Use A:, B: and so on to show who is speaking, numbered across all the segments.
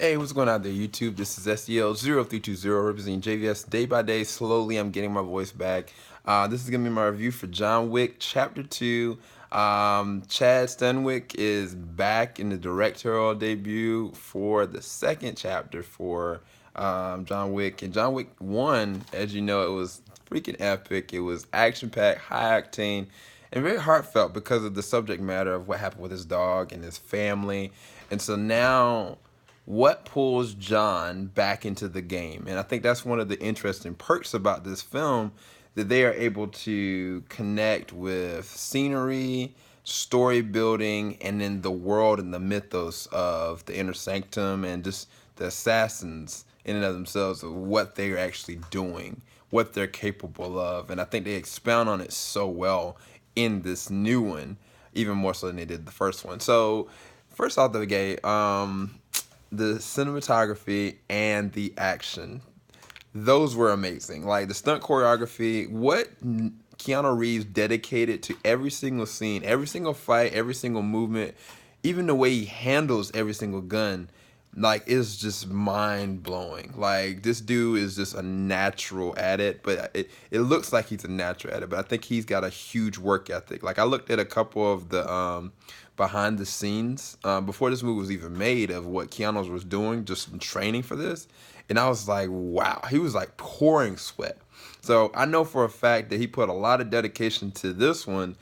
A: Hey, what's going on there, YouTube? This is SEL0320 representing JVS day by day. Slowly, I'm getting my voice back. This is going to be my review for John Wick Chapter 2. Chad Stenwick is back in the directorial debut for the second chapter for John Wick. And John Wick 1, as you know, it was freaking epic. It was action-packed, high-octane, and very heartfelt because of the subject matter of what happened with his dog and his family. And so now, what pulls John back into the game? And I think that's one of the interesting perks about this film, that they are able to connect with scenery, story building, and then the world and the mythos of the Inner Sanctum and just the assassins in and of themselves, of what they're actually doing, what they're capable of. And I think they expound on it so well in this new one, even more so than they did the first one. So first off the gate, the cinematography and the action, those were amazing. Like the stunt choreography, what Keanu Reeves dedicated to every single scene, every single fight, every single movement, even the way he handles every single gun, like, is just mind blowing. Like, this dude is just a natural at it, but it looks like he's a natural at it, but I think he's got a huge work ethic. Like, I looked at a couple of the behind the scenes before this movie was even made, of what Keanu was doing just in training for this, and I was like, wow, he was like pouring sweat. So I know for a fact that he put a lot of dedication to this one,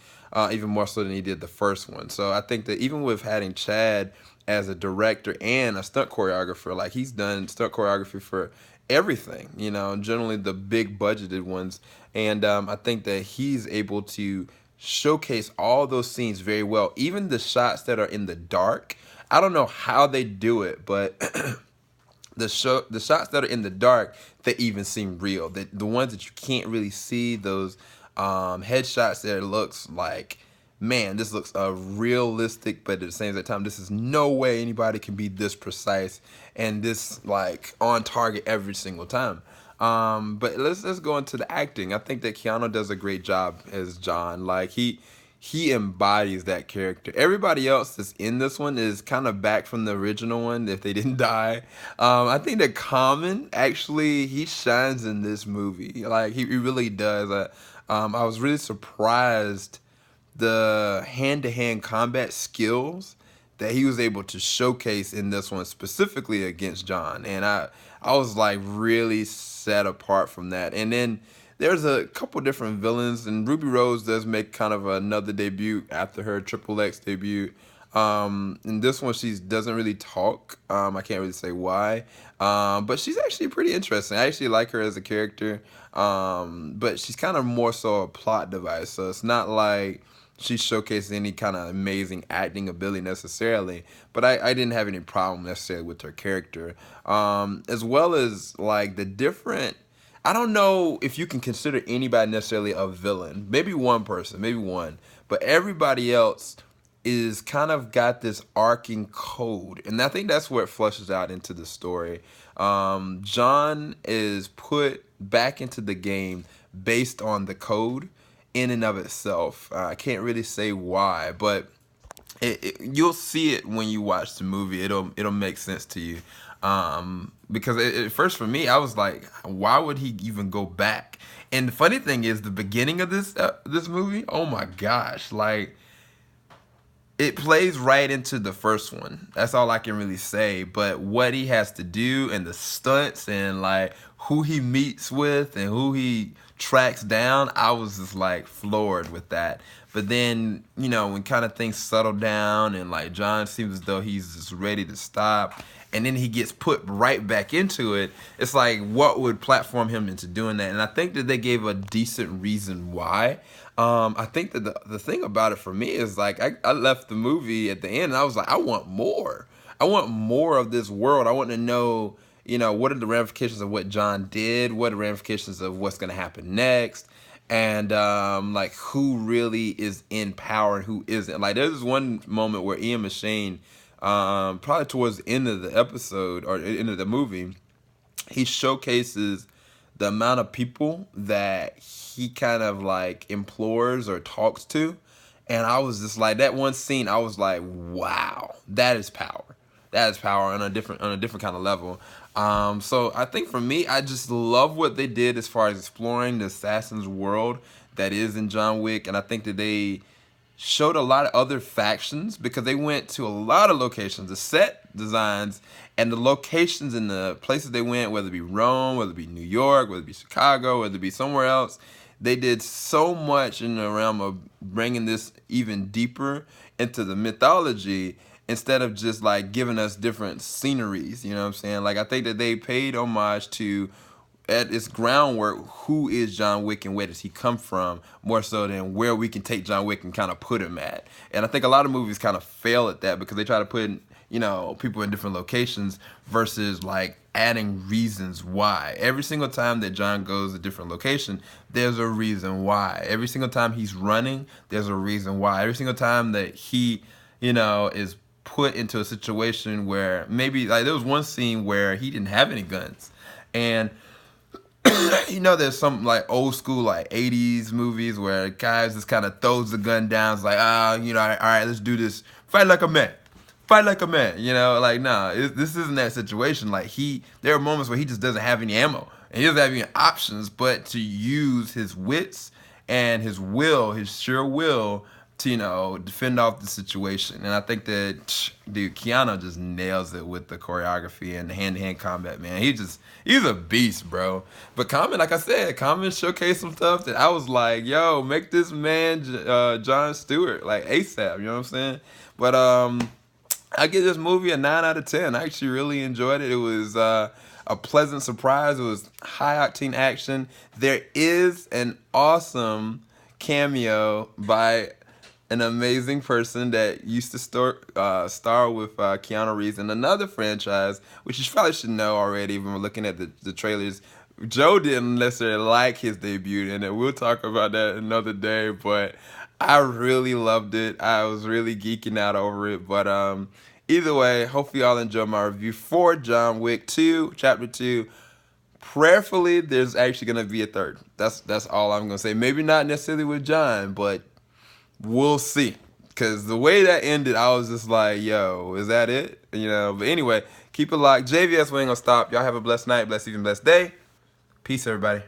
A: even more so than he did the first one. So I think that even with having Chad as a director and a stunt choreographer, like, he's done stunt choreography for everything, you know, generally the big budgeted ones. And I think that he's able to showcase all those scenes very well. Even the shots that are in the dark, I don't know how they do it, but the shots that are in the dark, they even seem real. The ones that you can't really see, those headshots there, looks like, man, this looks realistic, but at the same time, this is no way anybody can be this precise and this, like, on target every single time. But let's go into the acting. I think that Keanu does a great job as John. Like, he embodies that character. Everybody else that's in this one is kind of back from the original one, if they didn't die. I think that Common, actually, he shines in this movie. Like, he really does. I was really surprised the hand-to-hand combat skills that he was able to showcase in this one, specifically against John. And I was like really set apart from that. And then there's a couple different villains, and Ruby Rose does make kind of another debut after her Triple X debut. In this one, she doesn't really talk. I can't really say why, but she's actually pretty interesting. I actually like her as a character, but she's kind of more so a plot device. So it's not like she showcased any kind of amazing acting ability necessarily, but I didn't have any problem necessarily with her character, as well as like the different. I don't know if you can consider anybody necessarily a villain. Maybe one person, maybe one, but everybody else is kind of got this arcing code, and I think that's where it flushes out into the story. John is put back into the game based on the code in and of itself. I can't really say why, but you'll see it when you watch the movie. It'll make sense to you. Because at first for me, I was like, why would he even go back? And the funny thing is, the beginning of this movie, oh my gosh, like, it plays right into the first one. That's all I can really say. But what he has to do and the stunts and like who he meets with and who he tracks down, I was just like floored with that. But then, you know, when kind of things settle down and like John seems as though he's just ready to stop, and then he gets put right back into it, it's like, what would platform him into doing that? And I think that they gave a decent reason why. I think that the thing about it for me is, like, I left the movie at the end and I was like, I want more. I want more of this world. I want to know, you know, what are the ramifications of what John did? What are the ramifications of what's going to happen next? And like, who really is in power and who isn't. Like, there's one moment where Ian McShane, probably towards the end of the episode or end of the movie, he showcases the amount of people that he kind of like implores or talks to. And I was just like, that one scene, I was like, wow, that is power. that is power on a different kind of level. So I think for me, I just love what they did as far as exploring the assassin's world that is in John Wick, and I think that they showed a lot of other factions because they went to a lot of locations, the set designs and the locations and the places they went, whether it be Rome, whether it be New York, whether it be Chicago, whether it be somewhere else. They did so much in the realm of bringing this even deeper into the mythology instead of just like giving us different sceneries, you know what I'm saying? Like I think that they paid homage to at its groundwork, who is John Wick and where does he come from, more so than where we can take John Wick and kind of put him at. And I think a lot of movies kind of fail at that because they try to put, you know, people in different locations versus like adding reasons why. Every single time that John goes to a different location, there's a reason why. Every single time he's running, there's a reason why. Every single time that he, you know, is put into a situation where maybe like there was one scene where he didn't have any guns. And you know, there's some like old school like 80s movies where guys just kind of throws the gun down. It's like, you know, all right, let's do this. Fight like a man. Fight like a man. You know, like, nah, this isn't that situation. Like there are moments where he just doesn't have any ammo and he doesn't have any options but to use his wits and his will, his sheer will to, you know, defend off the situation. And I think that, dude, Keanu just nails it with the choreography and the hand-to-hand combat, man. He's a beast, bro. But Common, like I said, Common showcased some stuff that I was like, yo, make this man Jon Stewart, like ASAP, you know what I'm saying? But I give this movie a 9 out of 10. I actually really enjoyed it. It was a pleasant surprise. It was high-octane action. There is an awesome cameo by an amazing person that used to star with Keanu Reeves in another franchise, which you probably should know already when we're looking at the trailers. Joe didn't necessarily like his debut, and we'll talk about that another day, but I really loved it. I was really geeking out over it, but either way, hopefully y'all enjoy my review for John Wick 2, Chapter 2. Prayerfully, there's actually going to be a third. That's all I'm going to say. Maybe not necessarily with John, but we'll see. Because the way that ended, I was just like, yo, is that it? You know, but anyway, keep it locked. JVS, we ain't going to stop. Y'all have a blessed night, blessed evening, blessed day. Peace, everybody.